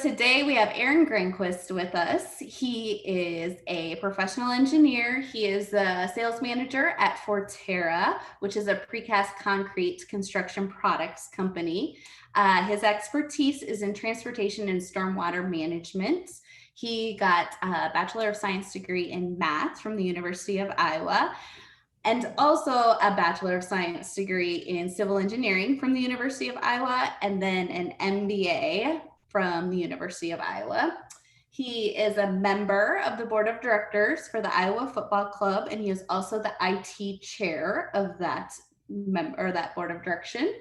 Today we have Aaron Granquist with us. He is a professional engineer. He is a sales manager at Forterra, which is a precast concrete construction products company. His expertise is in transportation and stormwater management. He got a Bachelor of Science degree in math from the University of Iowa, and also a Bachelor of Science degree in civil engineering from the University of Iowa, and then an MBA from the University of Iowa. He is a member of the board of directors for the Iowa Football Club, and he is also the IT chair of that board of direction.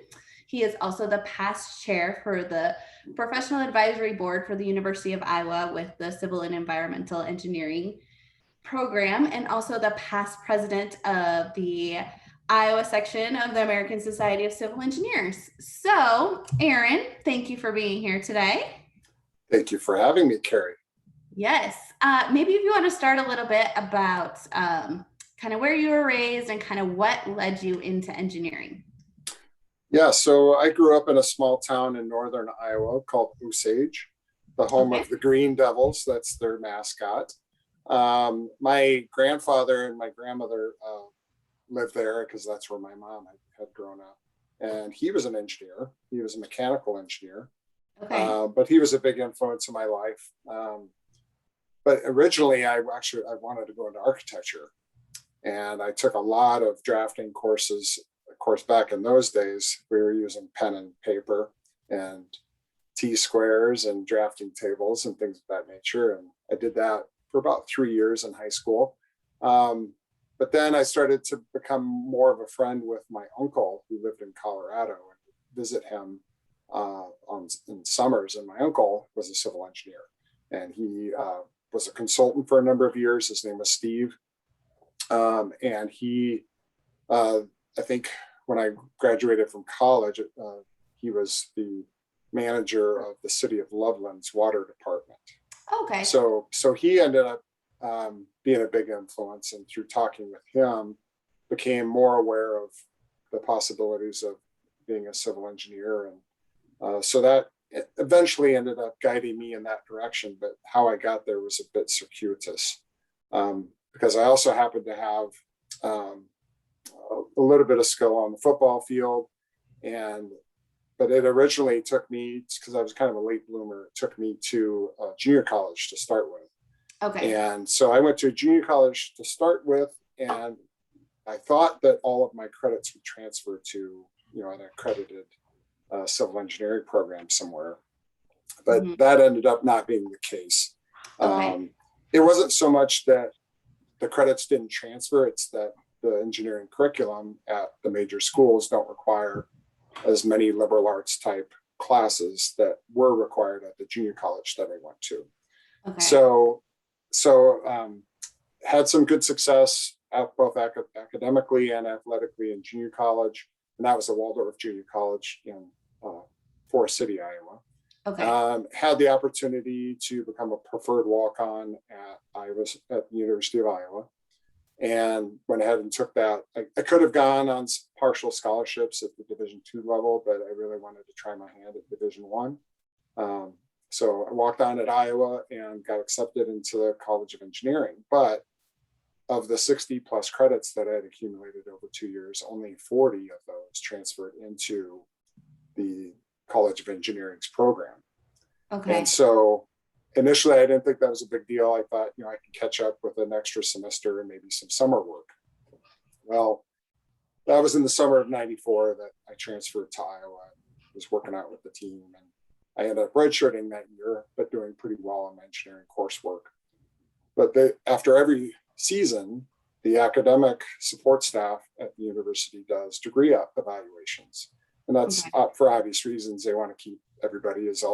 He is also the past chair for the professional advisory board for the University of Iowa with the civil and environmental engineering program, and also the past president of the Iowa Section of the American Society of Civil Engineers. So, Aaron, thank you for being here today. Thank you for having me, Carrie. Yes. Maybe if you want to start a little bit about kind of where you were raised and kind of what led you into engineering. Yeah, so I grew up in a small town in northern Iowa called Osage, the home of the Green Devils. That's their mascot. My grandfather and my grandmother lived there because that's where my mom had grown up. And he was an engineer. He was a mechanical engineer. But he was a big influence in my life. But originally, I wanted to go into architecture. And I took a lot of drafting courses. Of course, back in those days, we were using pen and paper and T-squares and drafting tables and things of that nature. And I did that for about 3 years in high school. But then I started to become more of a friend with my uncle who lived in Colorado, and visit him in summers. And my uncle was a civil engineer, and he was a consultant for a number of years. His name was Steve. And he, I think when I graduated from college, he was the manager of the city of Loveland's water department. Okay. So he ended up being a big influence, and through talking with him, became more aware of the possibilities of being a civil engineer. And so that eventually ended up guiding me in that direction. But how I got there was a bit circuitous, because I also happened to have a little bit of skill on the football field. But it originally took me, because I was kind of a late bloomer, it took me to junior college to start with. Okay. And so I went to junior college to start with, and I thought that all of my credits would transfer to, an accredited civil engineering program somewhere. But that ended up not being the case. Okay. It wasn't so much that the credits didn't transfer, it's that the engineering curriculum at the major schools don't require as many liberal arts type classes that were required at the junior college that I went to. Okay. So had some good success at both academically and athletically in junior college. And that was the Waldorf Junior College in Forest City, Iowa. Okay. Had the opportunity to become a preferred walk-on at the University of Iowa, and went ahead and took that. I could have gone on partial scholarships at the Division II level, but I really wanted to try my hand at Division I. So I walked on at Iowa and got accepted into the College of Engineering. But of the 60 plus credits that I had accumulated over 2 years, only 40 of those transferred into the College of Engineering's program. Okay. And so initially, I didn't think that was a big deal. I thought, I could catch up with an extra semester and maybe some summer work. Well, that was in the summer of '94 that I transferred to Iowa. I was working out with the team, and I ended up redshirting that year, but doing pretty well on my engineering coursework. But after every season, the academic support staff at the university does degree evaluations. And that's for obvious reasons. They want to keep everybody as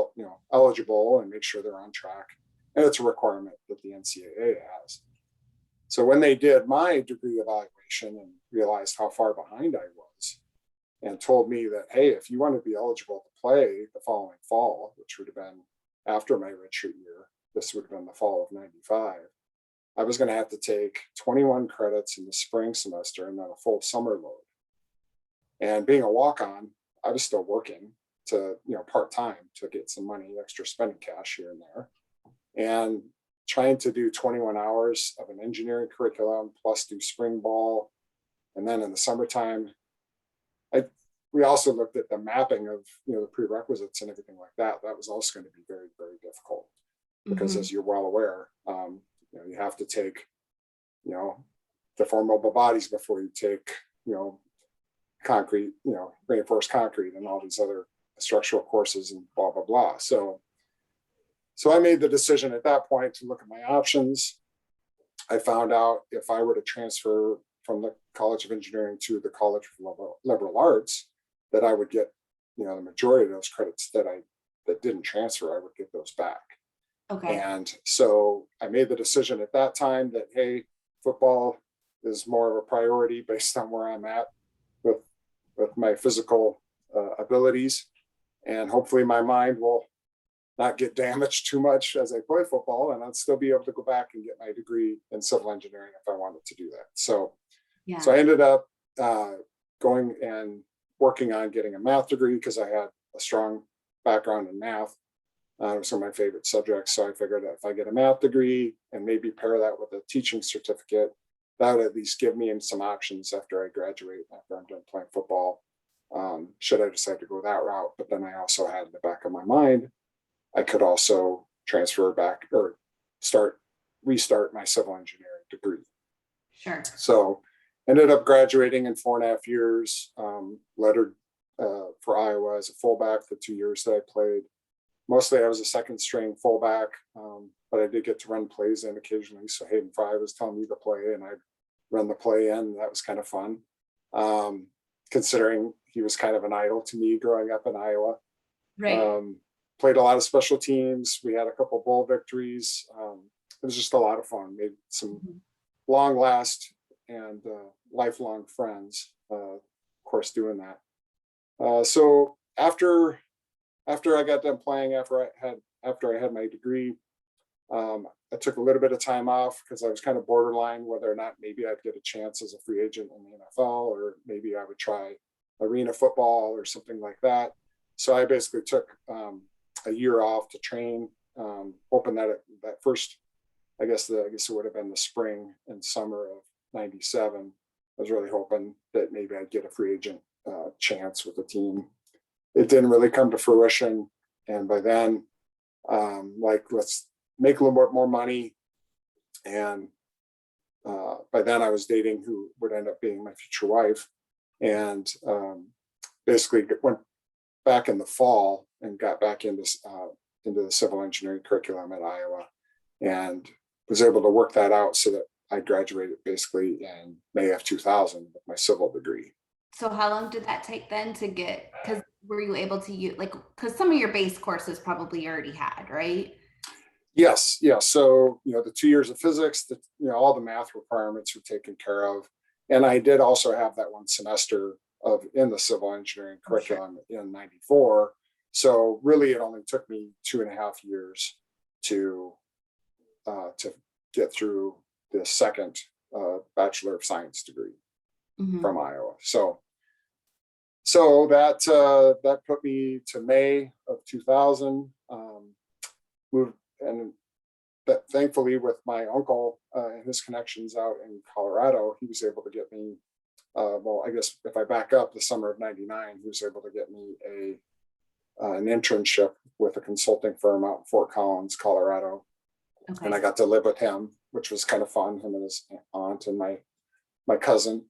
eligible and make sure they're on track. And it's a requirement that the NCAA has. So when they did my degree evaluation and realized how far behind I was, and told me that, hey, if you want to be eligible to play the following fall, which would have been after my redshirt year, this would have been the fall of '95, I was going to have to take 21 credits in the spring semester and then a full summer load. And being a walk-on, I was still working to, part-time to get some money, extra spending cash here and there. And trying to do 21 hours of an engineering curriculum plus do spring ball. And then in the summertime, we also looked at the mapping of, the prerequisites and everything like that. That was also going to be very, very difficult because as you're well aware, you have to take, the formable bodies before you take, concrete, reinforced concrete and all these other structural courses and blah, blah, blah. So I made the decision at that point to look at my options. I found out if I were to transfer from the College of Engineering to the College of Liberal Arts, that I would get, the majority of those credits that didn't transfer, I would get those back. Okay. And so I made the decision at that time that, hey, football is more of a priority based on where I'm at with my physical abilities. And hopefully my mind will not get damaged too much as I play football, and I'd still be able to go back and get my degree in civil engineering if I wanted to do that. So I ended up going and working on getting a math degree because I had a strong background in math. It was one of my favorite subjects. So I figured that if I get a math degree and maybe pair that with a teaching certificate, that would at least give me some options after I graduate, after I'm done playing football, should I decide to go that route. But then I also had in the back of my mind, I could also transfer back or restart my civil engineering degree. Sure. So ended up graduating in 4.5 years, lettered for Iowa as a fullback the 2 years that I played. Mostly I was a second string fullback, but I did get to run plays in occasionally. So Hayden Fry was telling me to play and I'd run the play in. That was kind of fun, considering he was kind of an idol to me growing up in Iowa. Right. Played a lot of special teams. We had a couple bowl victories. It was just a lot of fun. Made some long last and lifelong friends, of course, doing that. So after I got done playing, after I had my degree, I took a little bit of time off because I was kind of borderline whether or not maybe I'd get a chance as a free agent in the NFL, or maybe I would try arena football or something like that. So I basically took a year off to train, hoping that that first, I guess it would have been the spring and summer of '97. I was really hoping that maybe I'd get a free agent chance with the team. It didn't really come to fruition. And by then, let's make a little bit more money. And by then I was dating who would end up being my future wife. And basically went back in the fall and got back into the civil engineering curriculum at Iowa, and was able to work that out so that I graduated basically in May of 2000 with my civil degree. So how long did that take then to get, because were you able to use, because some of your base courses probably already had, right? Yes. Yeah. So, the 2 years of physics, all the math requirements were taken care of. And I did also have that one semester in the civil engineering curriculum in '94. So really it only took me 2.5 years to get through the second Bachelor of Science degree from Iowa. So that put me to May of 2000. Moved, and that thankfully with my uncle and his connections out in Colorado, he was able to get me. Well, I guess if I back up, the summer of '99, he was able to get me an internship with a consulting firm out in Fort Collins, Colorado. Okay. And I got to live with him, which was kind of fun, him and his aunt and my cousin.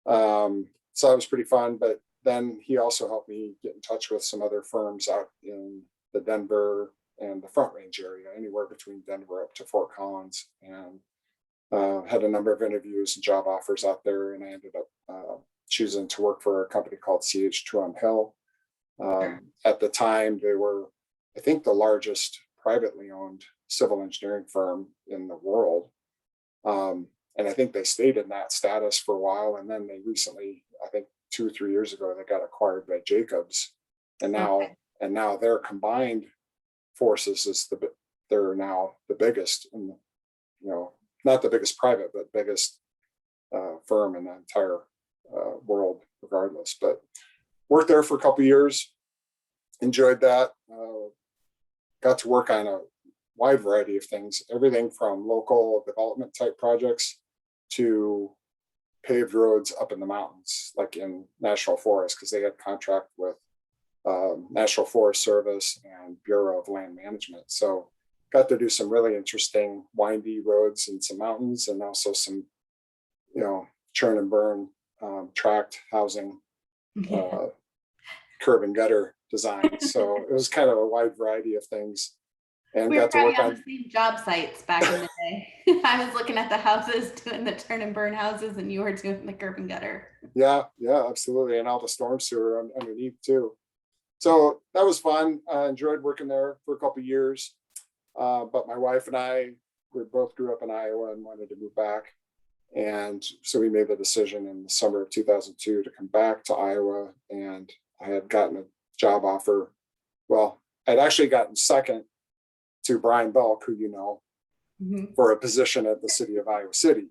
So that was pretty fun. But then he also helped me get in touch with some other firms out in the Denver and the Front Range area, anywhere between Denver up to Fort Collins, and had a number of interviews and job offers out there. And I ended up choosing to work for a company called CH2 on Hill. At the time, they were, I think, the largest privately owned civil engineering firm in the world. And I think they stayed in that status for a while. And then they recently, I think 2 or 3 years ago, they got acquired by Jacobs. And now their combined forces they're now the biggest, in not the biggest private, but biggest firm in the entire world, regardless. But worked there for a couple of years, enjoyed that. Got to work on a wide variety of things, everything from local development type projects to paved roads up in the mountains, like in national forests, because they had contract with National Forest Service and Bureau of Land Management. So got to do some really interesting windy roads and some mountains, and also some, churn and burn tract housing, curb and gutter design. So it was kind of a wide variety of things, and We were got to probably work on on. the same job sites back in the day. I was looking at the houses, doing the turn and burn houses, and you were doing the curb and gutter. Yeah, absolutely, and all the storm sewer underneath too. So that was fun. I enjoyed working there for a couple of years. But my wife and I, we both grew up in Iowa and wanted to move back. And so we made the decision in the summer of 2002 to come back to Iowa. And I had gotten a job offer. Well, I'd actually gotten second to Brian Belk, who for a position at the city of Iowa City.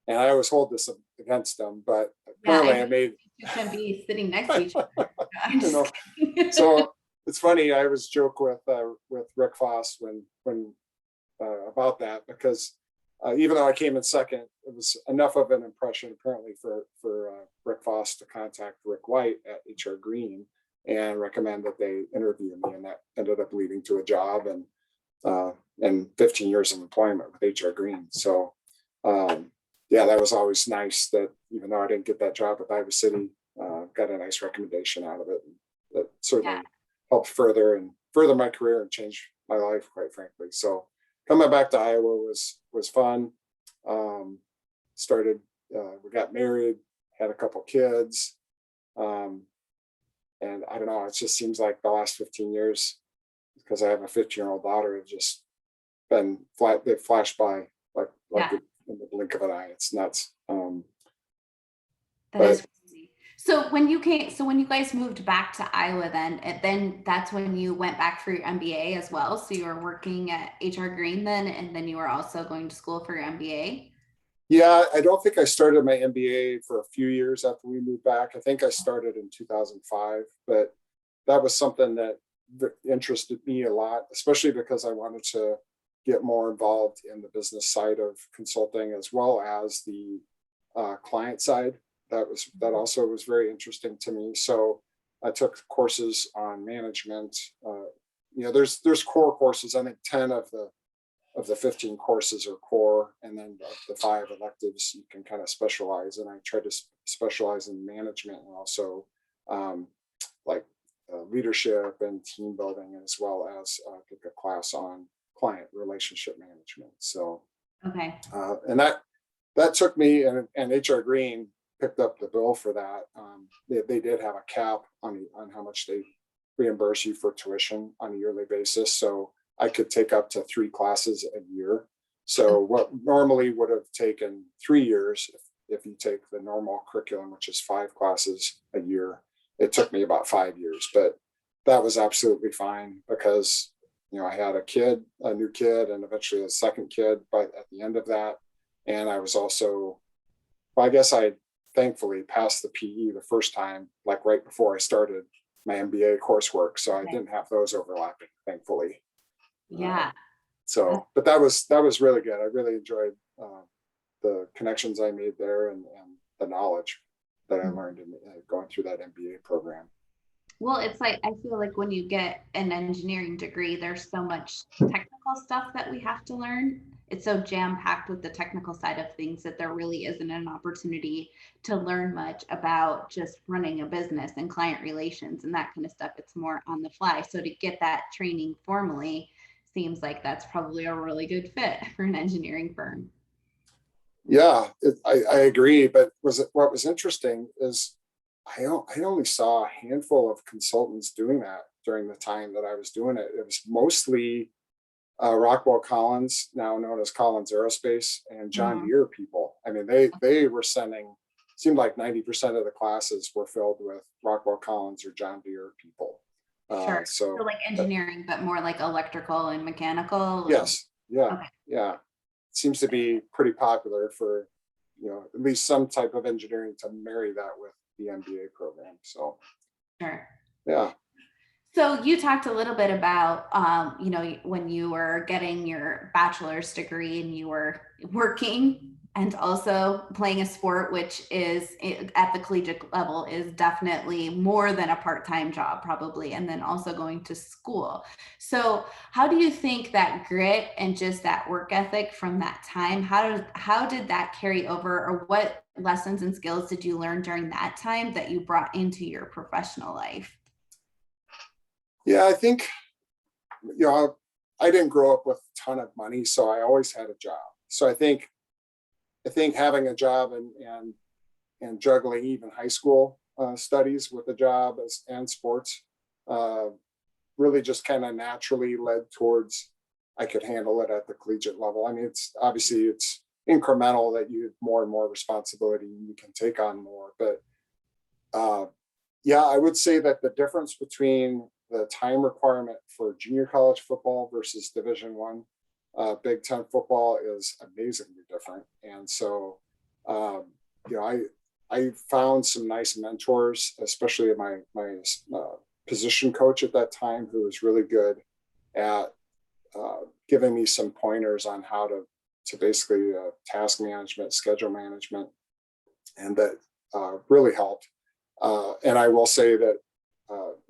And I always hold this against them, but apparently I made. You shouldn't be sitting next to each other. So it's funny. I always joke with Rick Foss when about that, because even though I came in second, it was enough of an impression apparently for Rick Foss to contact Rick White at HR Green and recommend that they interview me, and that ended up leading to a job and 15 years of employment with HR Green. So that was always nice that even though I didn't get that job with Iowa City, got a nice recommendation out of it. That certainly helped further my career and change my life, quite frankly. So coming back to Iowa was fun. We got married, had a couple kids. And I don't know, it just seems like the last 15 years, because I have a 15-year-old daughter, have just been they flashed by like in the blink of an eye. It's nuts. That is crazy. So when you guys moved back to Iowa, then that's when you went back for your MBA as well. So you were working at HR Green then, and then you were also going to school for your MBA. Yeah, I don't think I started my MBA for a few years after we moved back. I think I started in 2005, but that was something that interested me a lot, especially because I wanted to get more involved in the business side of consulting as well as the client side. That also was very interesting to me. So I took courses on management. There's core courses. I think 10 of the 15 courses are core, and then the 5 electives you can kind of specialize. And I tried to specialize in management and also leadership and team building, as well as took a class on client relationship management. So and that took me, and HR Green picked up the bill for that. They did have a cap on how much they reimburse you for tuition on a yearly basis. So I could take up to 3 classes a year. So what normally would have taken 3 years, if you take the normal curriculum, which is 5 classes a year, it took me about 5 years. But that was absolutely fine, because I had a new kid, and eventually a second kid. But at the end of that, and I was also, I guess I thankfully passed the PE the first time, like right before I started my MBA coursework. So I didn't have those overlapping, thankfully. But that was really good. I really enjoyed the connections I made there, and the knowledge that I learned in going through that MBA program. Well, it's like, I feel like when you get an engineering degree, there's so much technical stuff that we have to learn. It's so jam-packed with the technical side of things that there really isn't an opportunity to learn much about just running a business and client relations and that kind of stuff. It's more on the fly. So to get that training formally seems like that's probably a really good fit for an engineering firm. Yeah, I agree. But what was interesting is I only saw a handful of consultants doing that during the time that I was doing it. It was mostly Rockwell Collins, now known as Collins Aerospace, and John Deere people. I mean, they were sending, seemed like 90% of the classes were filled with Rockwell Collins or John Deere people. Sure. So like engineering, but more like electrical and mechanical. Yes. Yeah. Okay. Yeah. It seems to be pretty popular for, at least some type of engineering to marry that with the MBA program. So. Sure. Yeah. So you talked a little bit about, when you were getting your bachelor's degree and you were working and also playing a sport, which is at the collegiate level is definitely more than a part-time job probably, and then also going to school. So how do you think that grit and just that work ethic from that time, how did that carry over, or what lessons and skills did you learn during that time that you brought into your professional life? Yeah, I think, I didn't grow up with a ton of money, so I always had a job. So I think having a job and juggling even high school studies with a job and sports uh, really just kind of naturally led towards I could handle it at the collegiate level. I mean, it's incremental that you have more and more responsibility and you can take on more. But uh, yeah, I would say that the difference between the time requirement for junior college football versus Division 1 Big Ten football is amazingly different. And so, um, you know, I found some nice mentors, especially my position coach at that time, who was really good at giving me some pointers on how to basically task management, schedule management, and that really helped. And I will say that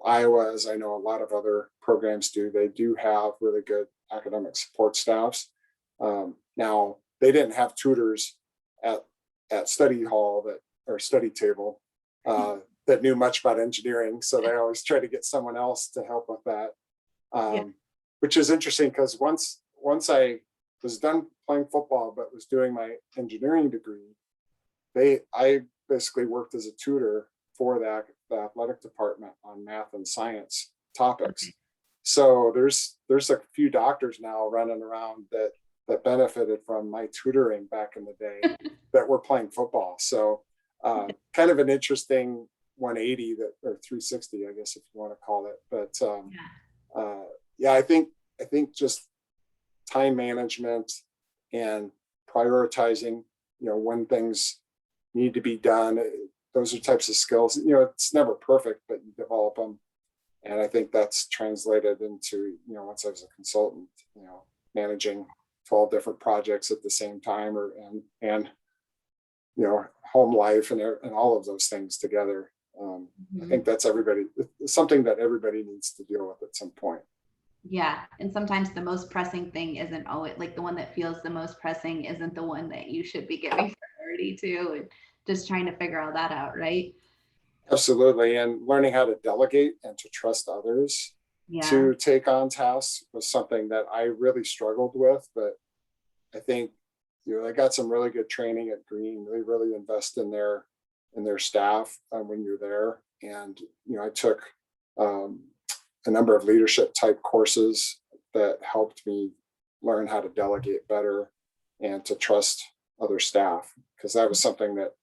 Iowa, as I know a lot of other programs do, they do have really good academic support staffs. Now, they didn't have tutors at study hall that or study table that knew much about engineering, so they always try to get someone else to help with that. Yeah. Which is interesting because once I was done playing football but was doing my engineering degree, I basically worked as a tutor for the athletic department on math and science topics. Okay. So there's a few doctors now running around that benefited from my tutoring back in the day that were playing football. So kind of an interesting 180 that or 360, I guess if you want to call it. But yeah, I think just time management and prioritizing, when things need to be done. Those are types of skills. It's never perfect, but you develop them. And I think that's translated into, once I was a consultant, managing 12 different projects at the same time and home life and all of those things together. I think that's something that everybody needs to deal with at some point. Yeah. And sometimes the most pressing thing isn't always like the one that feels the most pressing isn't the one that you should be giving priority to, and just trying to figure all that out, right? Absolutely. And learning how to delegate and to trust others Yeah. to take on tasks was something that I really struggled with. But I think, I got some really good training at Green. They really invest in their staff when you're there. And, I took um, a number of leadership type courses that helped me learn how to delegate better and to trust other staff, because that was something that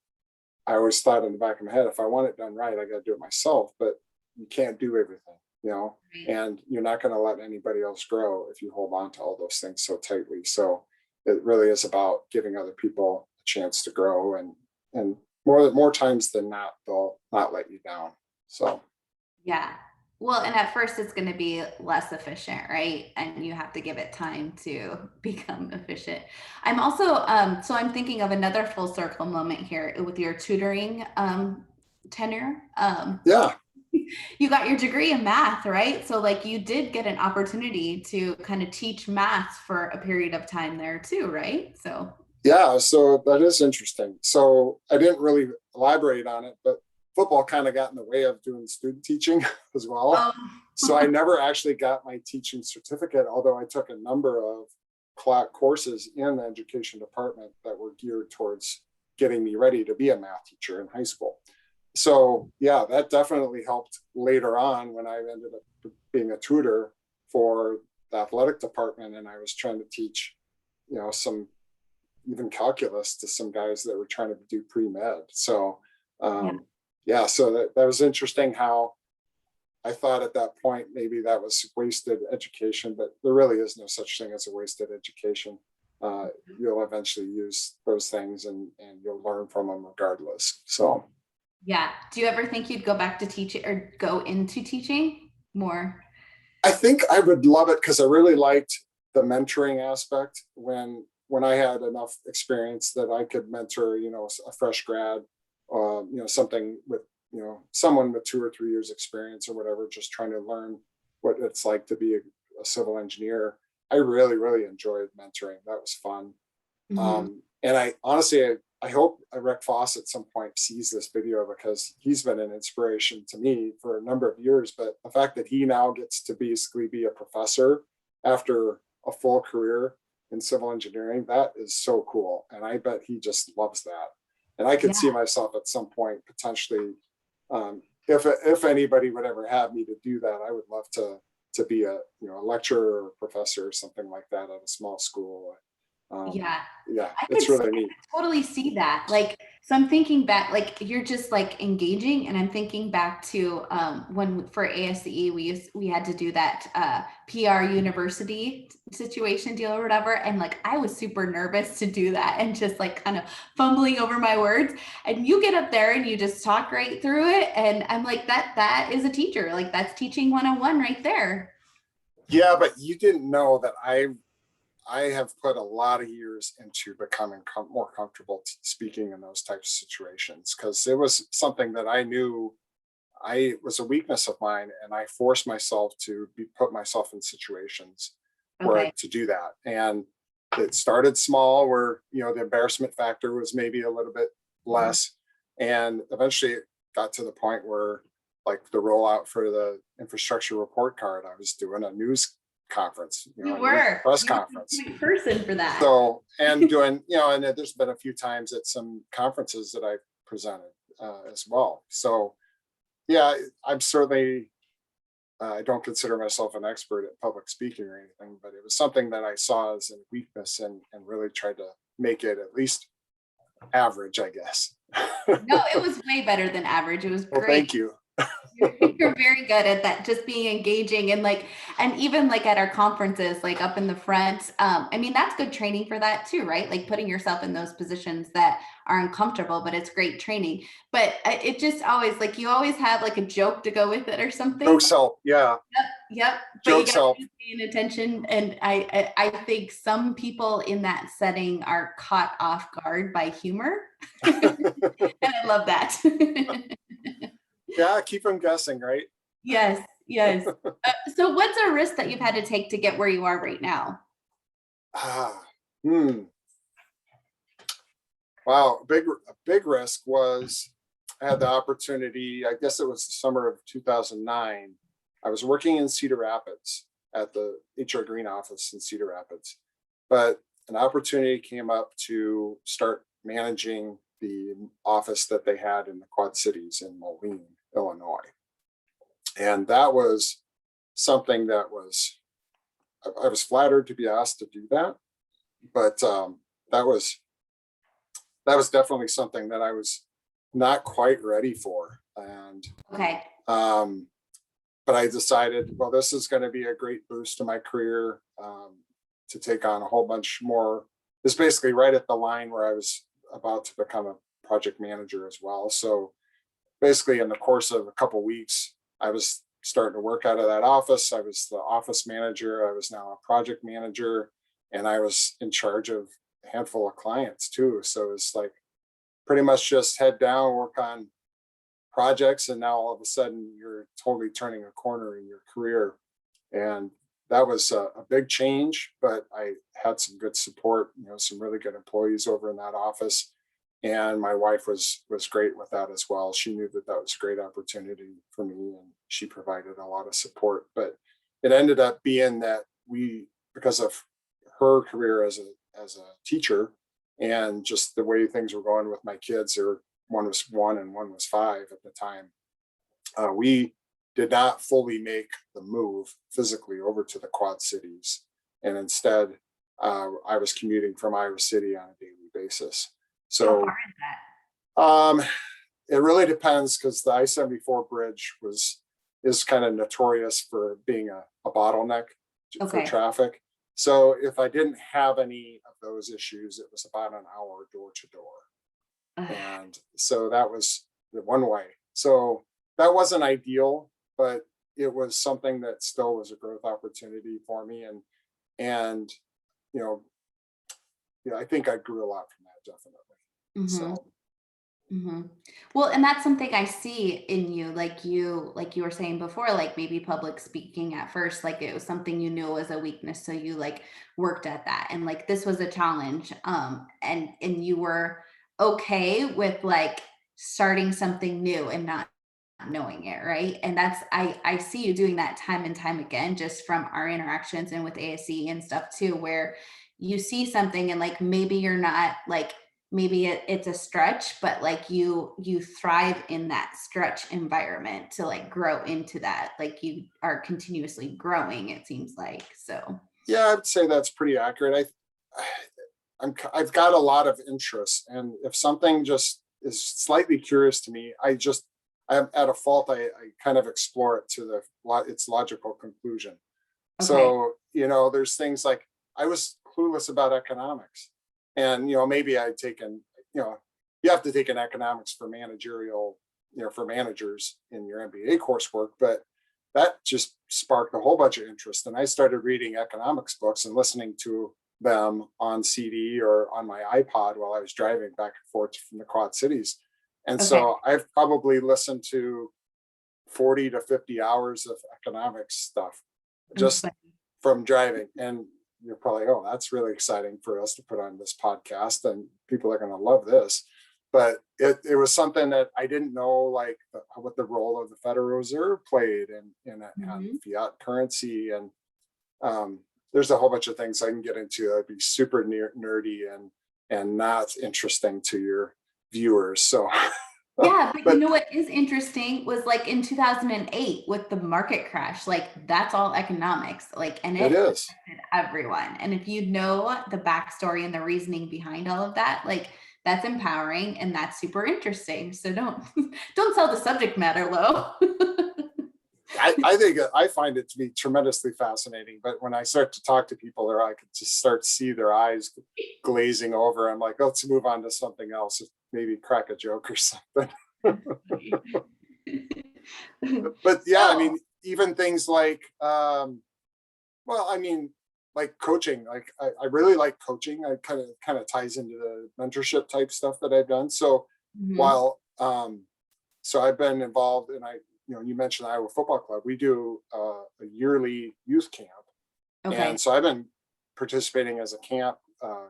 I always thought in the back of my head, if I want it done right, I got to do it myself. But you can't do everything, Right. and you're not going to let anybody else grow if you hold on to all those things so tightly. So it really is about giving other people a chance to grow, and more times than not, they'll not let you down. So Yeah. Well, and at first it's going to be less efficient, right? And you have to give it time to become efficient. I'm also, so I'm thinking of another full circle moment here with your tutoring tenure. yeah, You got your degree in math, right? So like you did get an opportunity to kind of teach math for a period of time there too, right? So yeah. So that is interesting. So I didn't really elaborate on it, but football kind of got in the way of doing student teaching as well. um, So I never actually got my teaching certificate, although I took a number of courses in the education department that were geared towards getting me ready to be a math teacher in high school. So yeah, that definitely helped later on when I ended up being a tutor for the athletic department, and I was trying to teach, some even calculus to some guys that were trying to do pre-med. So yeah. yeah, so that was interesting how I thought at that point maybe that was wasted education, but there really is no such thing as a wasted education. You'll eventually use those things and you'll learn from them regardless. So Yeah. Do you ever think you'd go back to teaching or go into teaching? more? I think I would love it because I really liked the mentoring aspect when I had enough experience that I could mentor, a fresh grad, something with, someone with 2 or 3 years experience or whatever, just trying to learn what it's like to be a civil engineer. I really, really enjoyed mentoring. That was fun. Hmm. And I honestly, I hope Rick Foss at some point sees this video because he's been an inspiration to me for a number of years. But the fact that he now gets to basically be a professor after a full career in civil engineering, that is so cool. And I bet he just loves that. And I could see Yeah. myself at some point potentially, if anybody would ever have me to do that, I would love to be a lecturer or professor or something like that at a small school. Um, Yeah. yeah, I it's really neat. could totally see that. Like, so I'm thinking back, like you're just like engaging, and I'm thinking back to when for ASCE we had to do that PR university situation deal or whatever, and like I was super nervous to do that and just like kind of fumbling over my words. And you get up there and you just talk right through it, and I'm like that is a teacher. Like that's teaching 101 right there. Yeah, but you didn't know that I have put a lot of years into becoming more comfortable speaking in those types of situations because it was something that I knew I was a weakness of mine, and I forced myself to put myself in situations where Okay. to do that. And it started small, where the embarrassment factor was maybe a little bit Mhm. less, and eventually it got to the point where, like the rollout for the infrastructure report card, I was doing a news conference, You a news were. press You were conference. the right person for that. So, and doing, and there's been a few times at some conferences that I presented as well. So, yeah, I'm certainly, I don't consider myself an expert at public speaking or anything, but it was something that I saw as a weakness, and really tried to make it at least average, I guess. No, it was way better than average. It was Well, great. thank you. You're very good at that, just being engaging and like, and even like at our conferences, like up in the front. I mean, that's good training for that too, right? Like putting yourself in those positions that are uncomfortable, but it's great training. But it just always like you always have like a joke to go with it or something. Jokes help. Yeah, Yep. But you jokes got to help. be paying attention. And I think some people in that setting are caught off guard by humor. And I love that. Yeah, keep them guessing, right? Yes, yes. So what's a risk that you've had to take to get where you are right now? Ah, hmm. Wow, a big risk was I had the opportunity, I guess it was the summer of 2009. I was working in Cedar Rapids at the HR Green office in Cedar Rapids, but an opportunity came up to start managing the office that they had in the Quad Cities in Moline, Illinois. And that was something that I was flattered to be asked to do that, but that was that was definitely something that I was not quite ready for. And Okay. um, but I decided, well, this is going to be a great boost to my career, to take on a whole bunch more. It's basically right at the line where I was about to become a project manager as well. So basically, in the course of a couple of weeks, I was starting to work out of that office. I was the office manager. I was now a project manager, and I was in charge of a handful of clients too. So it's like pretty much just head down, work on projects, and now all of a sudden you're totally turning a corner in your career. And that was a big change, but I had some good support, some really good employees over in that office. And my wife was great with that as well. She knew that that was a great opportunity for me, and she provided a lot of support. But it ended up being that because of her career as a teacher, and just the way things were going with my kids, or one was 1 and one was 5 at the time, we did not fully make the move physically over to the Quad Cities, and instead, I was commuting from Iowa City on a daily basis. How far So is that? um, it really depends, because the I-74 bridge is kind of notorious for being a bottleneck for Okay. traffic. So if I didn't have any of those issues, it was about an hour door to door. Ugh. And so that was the one way. So that wasn't ideal, but it was something that still was a growth opportunity for me. And, you know, yeah, I think I grew a lot from that, definitely. Hmm. So, Hmm. Well, and that's something I see in you, like you were saying before, like maybe public speaking at first, like it was something you knew was a weakness, so you like worked at that, and like this was a challenge, and you were okay with like starting something new and not knowing it, right? And that's I see you doing that time and time again, just from our interactions and with ASE and stuff too, where you see something and like maybe you're not like maybe it's a stretch, but like you thrive in that stretch environment to like grow into that, like you are continuously growing, it seems like. So yeah, I'd say that's pretty accurate. I've got a lot of interests, and if something just is slightly curious to me, I'm at a fault. I kind of explore it to its logical conclusion. okay. So, there's things like I was clueless about economics, and maybe I'd taken, you know, you have to take an economics for managerial, for managers in your MBA coursework, but that just sparked a whole bunch of interest. And I started reading economics books and listening to them on CD or on my iPod while I was driving back and forth from the Quad Cities. And Okay. so I've probably listened to 40 to 50 hours of economics stuff That's just funny. from driving. And you're probably, oh, that's really exciting for us to put on this podcast and people are going to love this. But it was something that I didn't know, like what the role of the Federal Reserve played on Mhm. fiat currency. And there's a whole bunch of things I can get into. I'd be super nerdy and not interesting to your viewers. So, Yeah, but you but know what is interesting was like in 2008 with the market crash, like that's all economics, like, and it it is. affected everyone. And if you know the backstory and the reasoning behind all of that, like that's empowering and that's super interesting. So don't don't sell the subject matter low. I think I find it to be tremendously fascinating, but when I start to talk to people, or I could just start to see their eyes glazing over, I'm like, let's move on to something else, maybe crack a joke or something. But yeah, I So mean, even things like, well, I mean, like coaching, like I really like coaching. I kind of ties into the mentorship type stuff that I've done. So mhm. while so I've been involved, and you mentioned Iowa Football Club. We do a yearly youth camp, and Okay. so I've been participating as a camp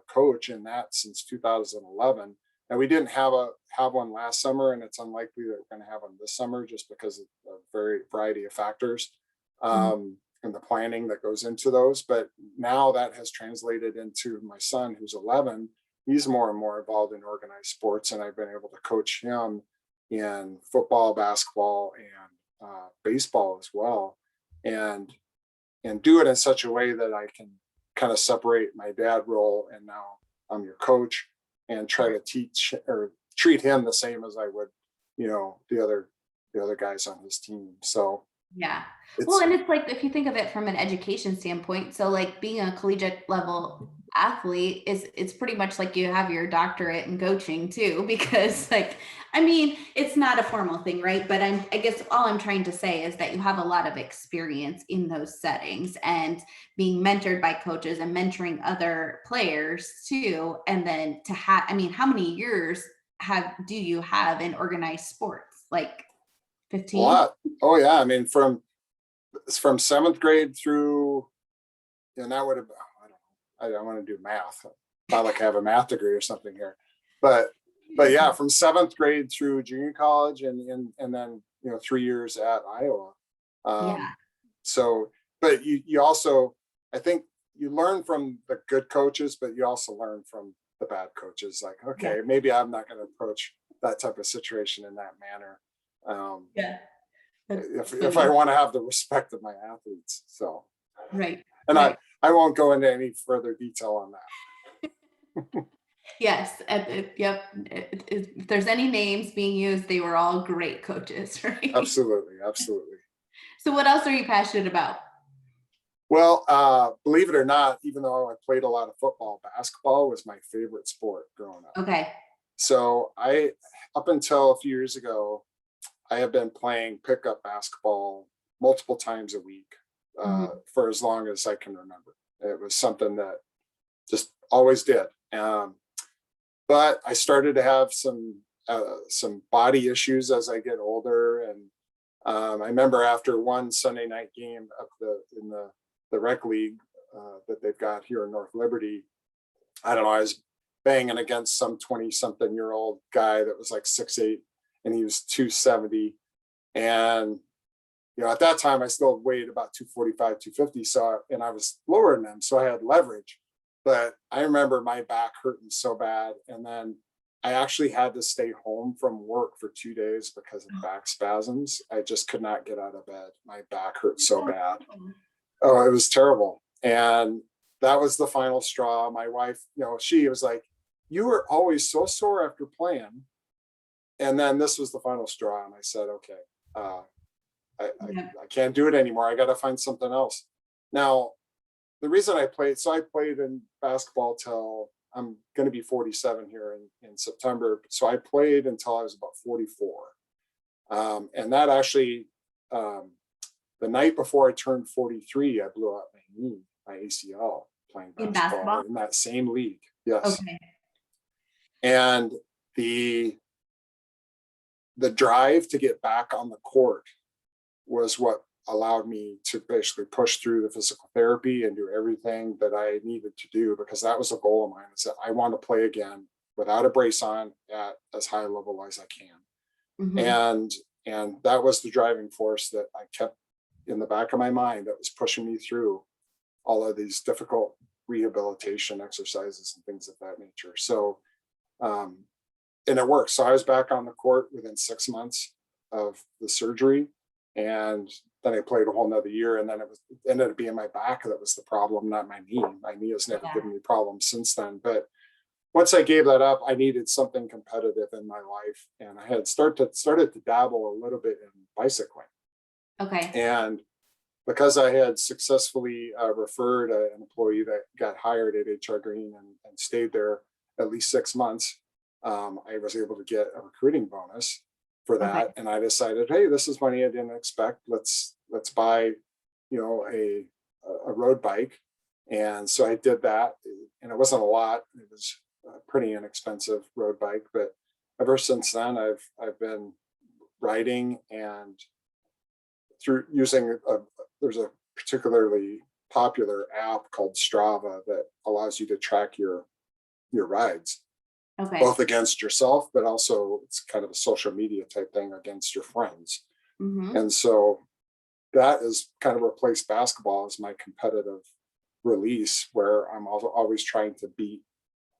coach in that since 2011. And we didn't have one last summer, and it's unlikely that we're going to have one this summer just because of a very variety of factors Mhm. and the planning that goes into those. But now that has translated into my son, who's 11. He's more and more involved in organized sports, and I've been able to coach him in football, basketball, and baseball as well, and do it in such a way that I can kind of separate my dad role and now I'm your coach, and try to teach or treat him the same as I would, the other guys on his team. So Yeah. Well, it's and it's like if you think of it from an education standpoint, so like being a collegiate level athlete is it's pretty much like you have your doctorate in coaching too, because like I mean, it's not a formal thing, right? But I guess all I'm trying to say is that you have a lot of experience in those settings and being mentored by coaches and mentoring other players too. And then to have, I mean, how many years do you have in organized sports? Like a 15? lot. Oh yeah, I mean from seventh grade through, and that would have, I don't know, I don't want to do math. Not like I have a math degree or something here, but yeah, from seventh grade through junior college, and then 3 years at Iowa. Um, Yeah. so, but you also, I think you learn from the good coaches, but you also learn from the bad coaches. Like, Yeah. okay, maybe I'm not going to approach that type of situation in that manner. Yeah. That's If I funny. want to have the respect of my athletes. So, Right. and Right. I won't go into any further detail on that. Yes. Yep. If there's any names being used, they were all great coaches, right? Absolutely, absolutely. So what else are you passionate about? Well, believe it or not, even though I played a lot of football, basketball was my favorite sport growing up. Okay. So up until a few years ago, I have been playing pickup basketball multiple times a week Mhm. for as long as I can remember. It was something that just always did. But I started to have some body issues as I get older, and I remember after one Sunday night game in the rec league that they've got here in North Liberty, I don't know, I was banging against some 20-something-year-old guy that was like 6'8", and he was 270. And, at that time I still weighed about 245, 250. And I was lower than him, so I had leverage. But I remember my back hurting so bad. And then I actually had to stay home from work for 2 days because of back spasms. I just could not get out of bed. My back hurt so bad. Oh, it was terrible. And that was the final straw. My wife, she was like, "You were always so sore after playing." And then this was the final straw. And I said, okay, Yeah. I can't do it anymore. I got to find something else. Now, the reason I played in basketball till I'm going to be 47 here in September. So I played until I was about 44. And that actually, the night before I turned 43, I blew out my knee, my ACL, playing In basketball basketball? in that same league. Yes. Okay. And the drive to get back on the court was what allowed me to basically push through the physical therapy and do everything that I needed to do, because that was a goal of mine. Is that I want to play again without a brace on at as high a level as I can. Mhm. And that was the driving force that I kept in the back of my mind that was pushing me through all of these difficult rehabilitation exercises and things of that nature. So, and it worked. So I was back on the court within 6 months of the surgery. And then I played a whole nother year. And then it ended up being my back that was the problem, not my knee. My knee has never Yeah. given me problems since then. But once I gave that up, I needed something competitive in my life. And I had started to dabble a little bit in bicycling. Okay. And because I had successfully referred an employee that got hired at HR Green and stayed there at least 6 months, I was able to get a recruiting bonus for Okay. that. And I decided, hey, this is money I didn't expect. Let's buy, a road bike. And so I did that, and it wasn't a lot. It was a pretty inexpensive road bike, but ever since then, I've been riding, and through using there's a particularly popular app called Strava that allows you to track your rides, Okay. both against yourself, but also it's kind of a social media type thing against your friends. Mhm. And so that has kind of replaced basketball as my competitive release, where I'm also always trying to beat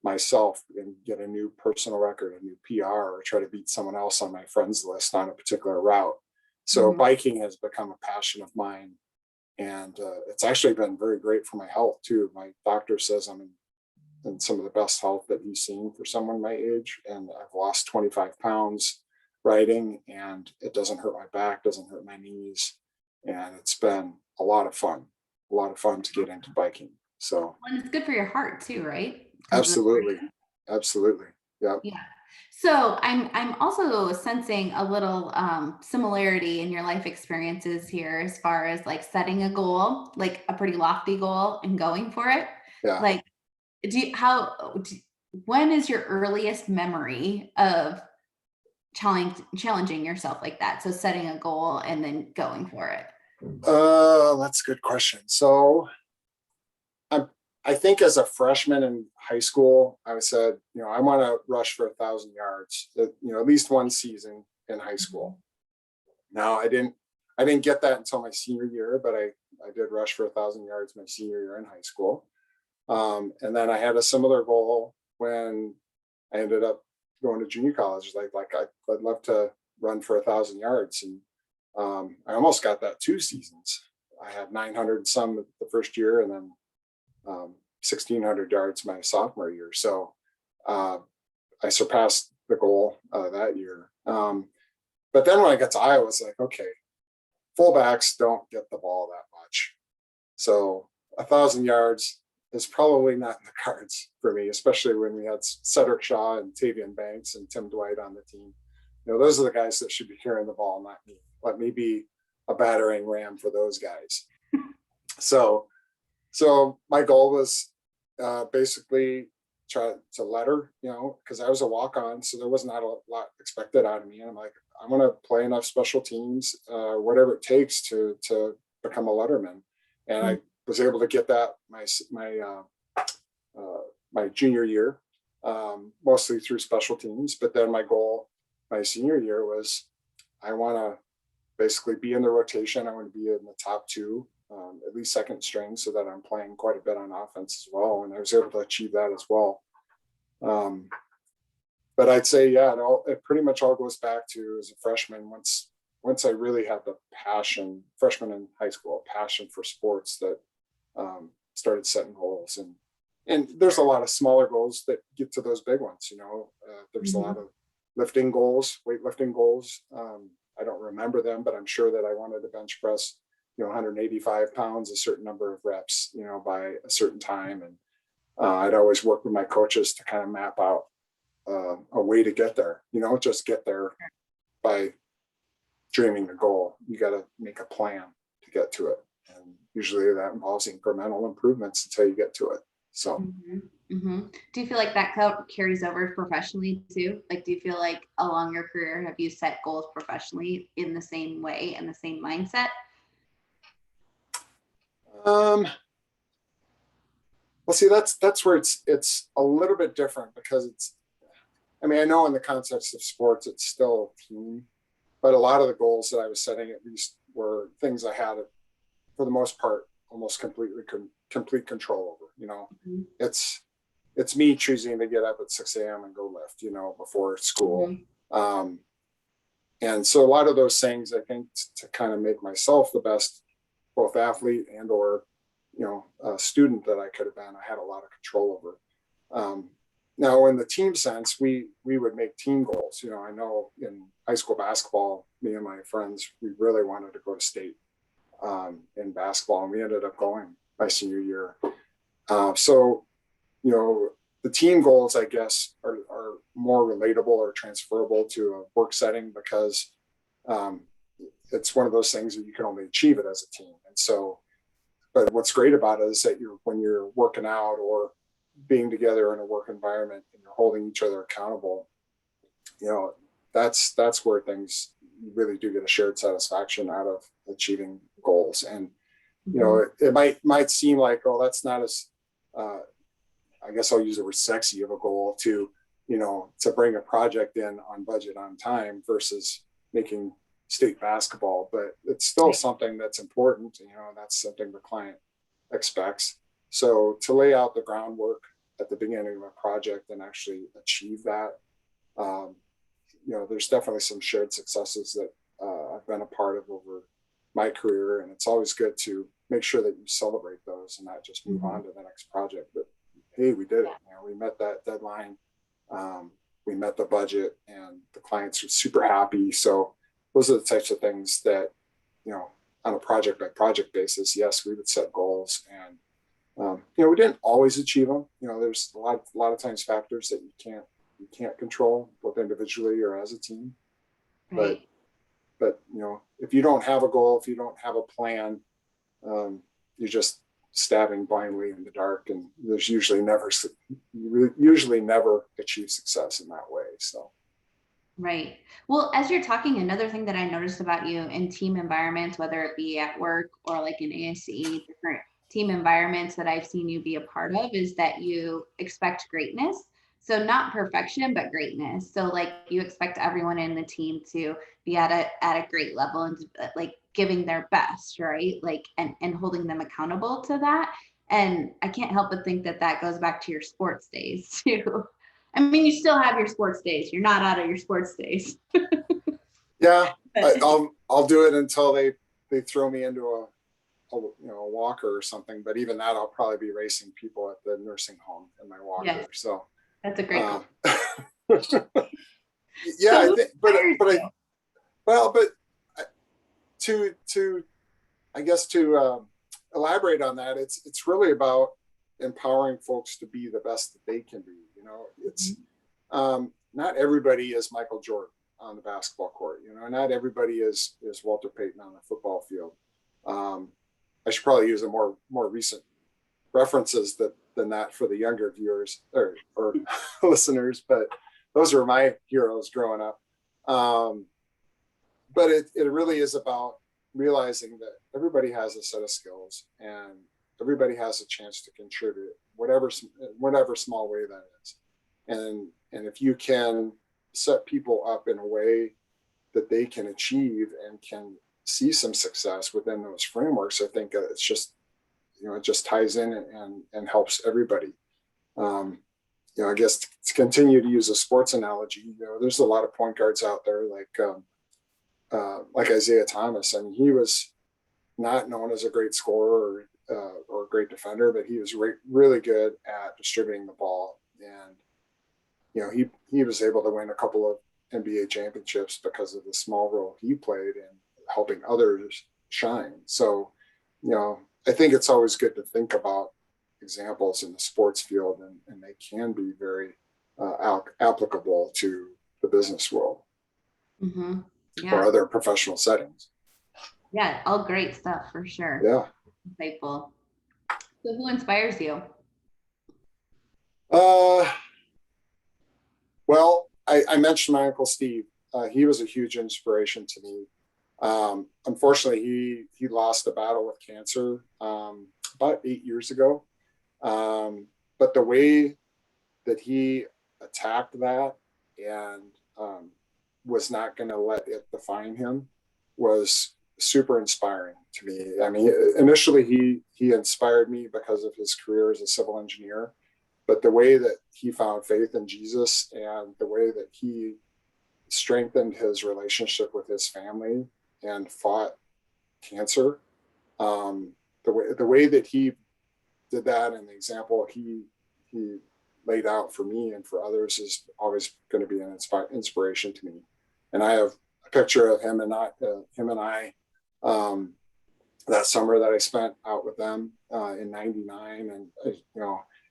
myself and get a new personal record, a new PR, or try to beat someone else on my friends list on a particular route. So Mhm. biking has become a passion of mine, and it's actually been very great for my health too. My doctor says I'm in some of the best health that he's seen for someone my age, and I've lost 25 pounds riding, and it doesn't hurt my back, doesn't hurt my knees, and it's been a lot of fun to get into biking. So Well, and it's good for your heart too, right? Because of the absolutely, absolutely, yeah. yeah. So I'm also sensing a little similarity in your life experiences here as far as like setting a goal, like a pretty lofty goal and going for it. Yeah. Like, when is your earliest memory of challenging yourself like that? So setting a goal and then going for it. That's a good question. So I'm, I think as a freshman in high school, I said, I want to rush for 1,000 yards, at least one season in high Mhm. school. Now I didn't get that until my senior year, but I did rush for 1,000 yards my senior year in high school. And then I had a similar goal when I ended up going to junior college. I'd love to run for 1,000 yards, and I almost got that 2 seasons. I had 900 and some the first year, and then 1,600 yards my sophomore year. So uh, I surpassed the goal that year. But then when I got to Iowa, it's like, okay, fullbacks don't get the ball that much. So 1,000 yards is probably not in the cards for me, especially when we had Cedric Shaw and Tavian Banks and Tim Dwight on the team. Those are the guys that should be carrying the ball, not me. Let me be a battering ram for those guys. So my goal was basically try to letter, because I was a walk-on, so there was not a lot expected out of me. And I'm like, I'm going to play enough special teams, whatever it takes to become a letterman. And I was able to get that my junior year, mostly through special teams. But then my goal my senior year was, I want to basically be in the rotation. I want to be in the top two, at least second string, so that I'm playing quite a bit on offense as well. And I was able to achieve that as well. But I'd say, yeah, it pretty much all goes back to as a freshman. Once I really had the passion, freshman in high school, passion for sports, that started setting goals. And there's a lot of smaller goals that get to those big ones. There's a lot of lifting goals, weightlifting goals. I don't remember them, but I'm sure that I wanted to bench press, 185 pounds, a certain number of reps, by a certain time. And I'd always work with my coaches to kind of map out a way to get there. Just get there by dreaming the goal. You got to make a plan to get to it. And usually that involves incremental improvements until you get to it. So. Do you feel like that carries over professionally too? Like, do you feel like along your career, have you set goals professionally in the same way and the same mindset? Well, see, that's where it's a little bit different, because I know in the context of sports, it's still a team, but a lot of the goals that I was setting, at least, were things I had, for the most part, almost complete control over. It's me choosing to get up at 6 a.m. and go lift, before school. And so a lot of those things, I think, to kind of make myself the best, both athlete and or, student that I could have been, I had a lot of control over. Now, in the team sense, we would make team goals. I know in high school basketball, me and my friends, we really wanted to go to state in basketball, and we ended up going my senior year. So the team goals, I guess, are more relatable or transferable to a work setting, because it's one of those things that you can only achieve it as a team. And so, but what's great about it is that when you're working out or being together in a work environment and you're holding each other accountable, that's where things, you really do get a shared satisfaction out of achieving goals. And it might seem like, oh, that's not as I guess I'll use the word sexy of a goal to bring a project in on budget, on time, versus making state basketball, but it's still something that's important. That's something the client expects. So to lay out the groundwork at the beginning of a project and actually achieve that, there's definitely some shared successes that I've been a part of over my career. And it's always good to make sure that you celebrate those and not just move on to the next project. But hey, we did it. We met that deadline. We met the budget, and the clients were super happy. So those are the types of things that, on a project by project basis, yes, we would set goals, and we didn't always achieve them. There's a lot of times factors that you can't control, both individually or as a team. Right. But if you don't have a goal, if you don't have a plan, you're just stabbing blindly in the dark, and there's usually never achieve success in that way. So. Right. Well, as you're talking, another thing that I noticed about you in team environments, whether it be at work or like in ASCE, different team environments that I've seen you be a part of, is that you expect greatness. So not perfection, but greatness. So like you expect everyone in the team to be at a great level and like giving their best, right? Like, and holding them accountable to that. And I can't help but think that goes back to your sports days too. I mean, you still have your sports days. You're not out of your sports days. Yeah, I'll do it until they throw me into a walker or something. But even that, I'll probably be racing people at the nursing home in my walker. Yes. So that's a great goal. Yeah, so I think, but to elaborate on that, it's really about empowering folks to be the best that they can be. It's not everybody is Michael Jordan. on the basketball court. Not everybody is Walter Payton on the football field. I should probably use a more recent references than that for the younger viewers or listeners, but those are my heroes growing up. But it really is about realizing that everybody has a set of skills and everybody has a chance to contribute, whatever small way that is. And if you can set people up in a way that they can achieve and can see some success within those frameworks, I think it's just, it just ties in and helps everybody. I guess to continue to use a sports analogy, there's a lot of point guards out there like Isaiah Thomas. I mean, he was not known as a great scorer or a great defender, but he was really good at distributing the ball. And, he was able to win a couple of NBA championships because of the small role he played in helping others shine. So, I think it's always good to think about examples in the sports field, and they can be very applicable to the business world or other professional settings. Yeah, all great stuff for sure. Yeah. Insightful. So who inspires you? Well, I mentioned my Uncle Steve. He was a huge inspiration to me. Unfortunately, he lost a battle with cancer about 8 years ago. But the way that he attacked that and was not going to let it define him was super inspiring to me. I mean, initially he inspired me because of his career as a civil engineer, but the way that he found faith in Jesus and the way that he strengthened his relationship with his family and fought cancer, the way that he did that and the example he laid out for me and for others is always going to be an inspiration to me. And I have a picture of him and I that summer that I spent out with them in '99,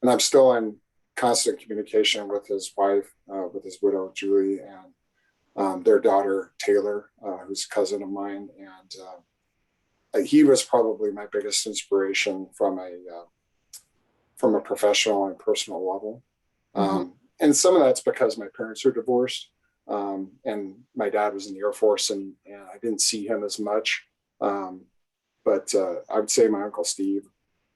and I'm still in constant communication with his wife, with his widow Julie, and their daughter Taylor, who's a cousin of mine, and he was probably my biggest inspiration from a professional and personal level. And some of that's because my parents are divorced, and my dad was in the Air Force, and I didn't see him as much. But I would say my Uncle Steve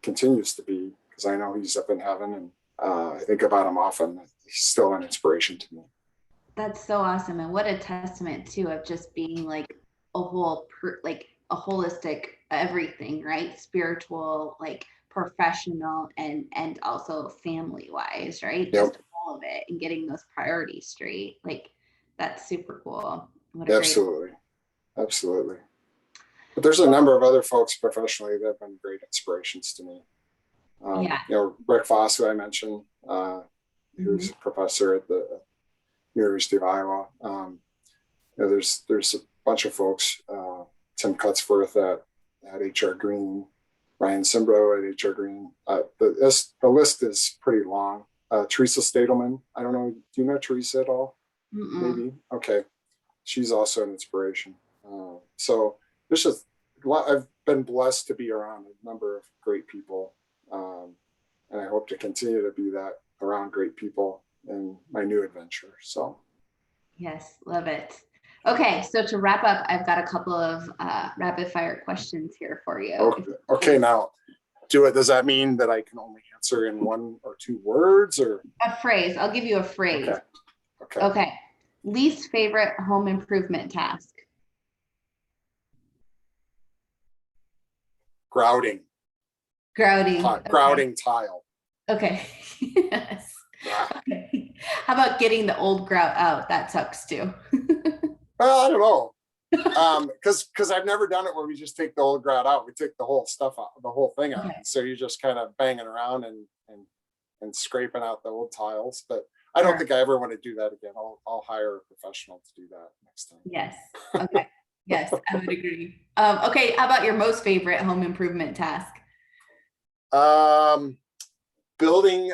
continues to be, because I know he's up in heaven, and I think about him often. He's still an inspiration to me. That's so awesome. And what a testament too of just being like a whole, like a holistic everything, right? Spiritual, like professional, and also family wise, right? Yep. Just all of it and getting those priorities straight. Like that's super cool. Absolutely. But there's a number of other folks professionally that have been great inspirations to me. Rick Foss, who I mentioned, who's a professor at the University of Iowa. There's a bunch of folks, Tim Cutsforth at HR Green, Ryan Simbro at HR Green. The list is pretty long. Teresa Stadelman, I don't know, do you know Teresa at all? Maybe. Okay. She's also an inspiration. So there's just a lot. I've been blessed to be around a number of great people. And I hope to continue to be that around great people in my new adventure. So. Yes, love it. Okay, so to wrap up, I've got a couple of rapid fire questions here for you. Okay, now, does that mean that I can only answer in 1 or 2 words, or a phrase? I'll give you a phrase. Okay. Least favorite home improvement task? Grouting. Grouting tile. Okay. Yes. Okay. How about getting the old grout out? That sucks too. Well, I don't know. Because I've never done it where we just take the old grout out. We take the whole stuff out, the whole thing out. Okay. So you're just kind of banging around and scraping out the old tiles. But I don't think I ever want to do that again. I'll hire a professional to do that next time. Yes. Okay. Yes, I would agree. Okay, how about your most favorite home improvement task? Building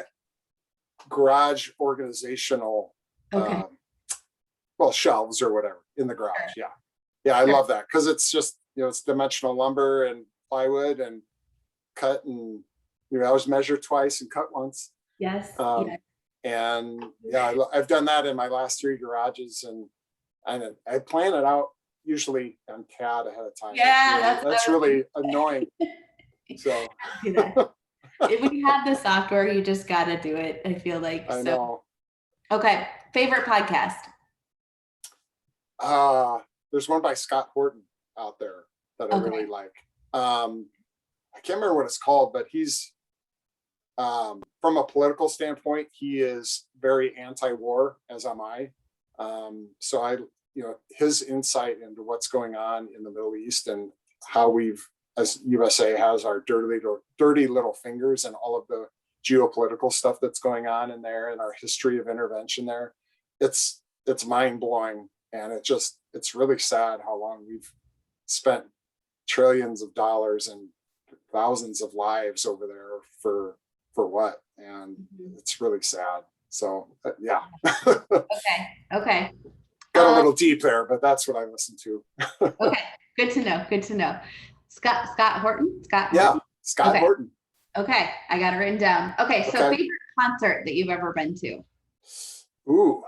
garage organizational well, shelves or whatever in the garage. Sure. Yeah. Yeah. I Sure. love that because it's just, it's dimensional lumber and plywood and cut, and I always measure twice and cut once. Yes. Um, and yeah, I've done that in my last 3 garages, and I plan it out usually on CAD ahead of time. Yeah, That's really annoying. So do that. When you have the software, you just got to do it. I feel like. I know. Okay. Favorite podcast? There's one by Scott Horton out there that I really like. I can't remember what it's called, but he's, from a political standpoint, he is very anti-war, as am I. So his insight into what's going on in the Middle East and how we've, as USA, has our dirty little fingers and all of the geopolitical stuff that's going on in there and our history of intervention there. It's mind blowing. And it's really sad how long we've spent trillions of dollars and thousands of lives over there for what? And it's really sad. So yeah. Okay. Got a little deep there, but that's what I listen to. Okay. Good to know. Scott Horton? Yeah, Scott Horton. Okay. I got it written down. Okay. So favorite concert that you've ever been to? Ooh.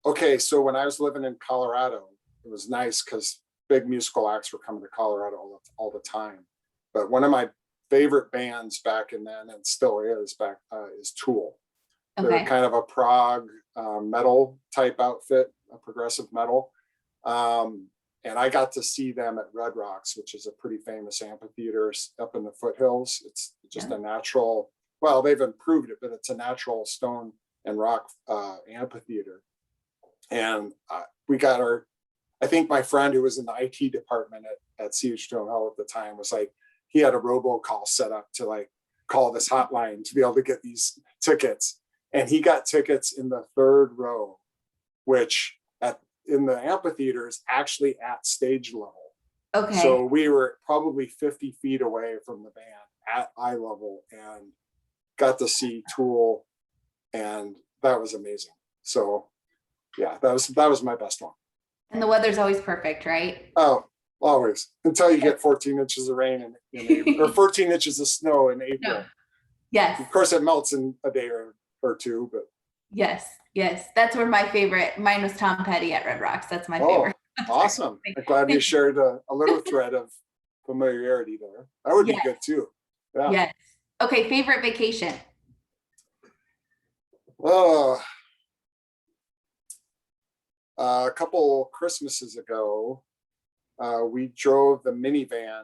Okay. So when I was living in Colorado, it was nice because big musical acts were coming to Colorado all the time. But one of my favorite bands back in then, and still is is Tool. They're kind of a prog metal type outfit, a progressive metal. And I got to see them at Red Rocks, which is a pretty famous amphitheater up in the foothills. It's just a natural, well, they've improved it, but it's a natural stone and rock amphitheater. And we got I think my friend who was in the IT department at CH2ML at the time was like, he had a robocall set up to like call this hotline to be able to get these tickets. And he got tickets in the 3rd row, which in the amphitheater is actually at stage level. Okay. So we were probably 50 feet away from the band at eye level and got to see Tool. And that was amazing. So yeah, that was my best one. And the weather's always perfect, right? Oh, always. Until you get 14 inches of rain in April, or 14 inches of snow in April. No. Yes. Of course, it melts in a day or two, but. Yes. That's where mine was Tom Petty at Red Rocks. That's my favorite. Awesome. I'm glad we shared a little thread of familiarity there. That would be good too. Yeah. Yes. Okay. Favorite vacation? Oh. A couple Christmases ago, we drove the minivan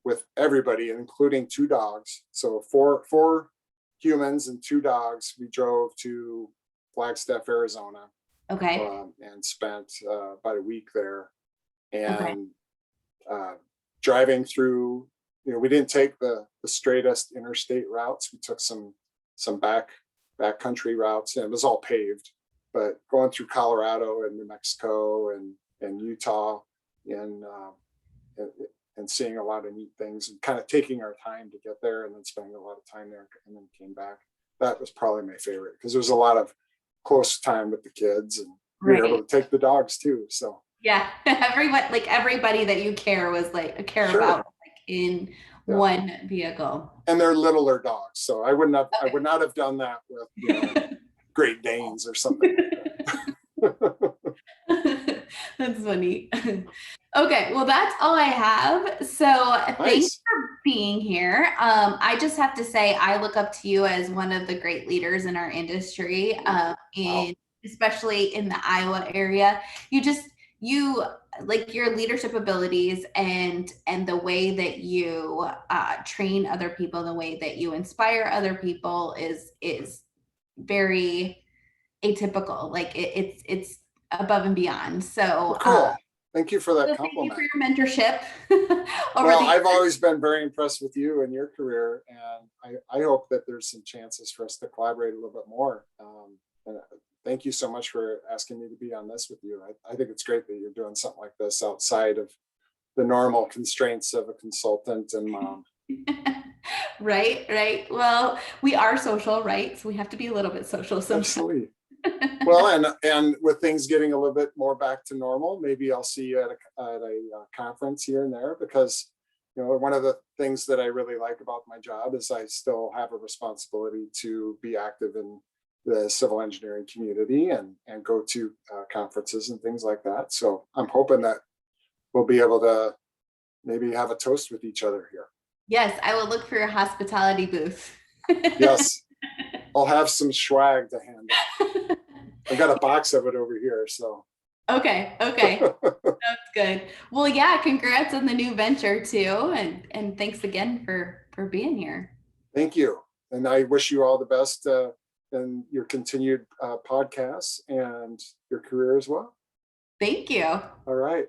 with everybody, including 2 dogs. So four humans and 2 dogs. We drove to Flagstaff, Arizona. Okay. And spent about a week there. And driving through, we didn't take the straightest interstate routes. We took some back country routes, and it was all paved. But going through Colorado and New Mexico and Utah and seeing a lot of neat things and kind of taking our time to get there and then spending a lot of time there and then came back. That was probably my favorite because there was a lot of close time with the kids and we were able to take the dogs too. So yeah, everybody that you care about in one vehicle. And they're littler dogs, so I would not have done that with Great Danes or something. That's funny. Okay, well, that's all I have. So thanks for being here. I just have to say, I look up to you as one of the great leaders in our industry, especially in the Iowa area. You like your leadership abilities and the way that you train other people, the way that you inspire other people is very atypical. Like it's above and beyond. So cool. Thank you for that compliment. Thank you for your mentorship. I've always been very impressed with you and your career, and I hope that there's some chances for us to collaborate a little bit more. And thank you so much for asking me to be on this with you. I think it's great that you're doing something like this outside of the normal constraints of a consultant and mom. Right, right. Well, we are social, right? So we have to be a little bit social sometimes. Absolutely. Well, and with things getting a little bit more back to normal, maybe I'll see you at a conference here and there, because one of the things that I really like about my job is I still have a responsibility to be active in the civil engineering community and go to conferences and things like that. So I'm hoping that we'll be able to maybe have a toast with each other here. Yes, I will look for your hospitality booth. Yes, I'll have some swag to hand out. I've got a box of it over here, so. Okay, okay. That's good. Well, yeah, congrats on the new venture too. And thanks again for being here. Thank you. And I wish you all the best in your continued podcasts and your career as well. Thank you. All right.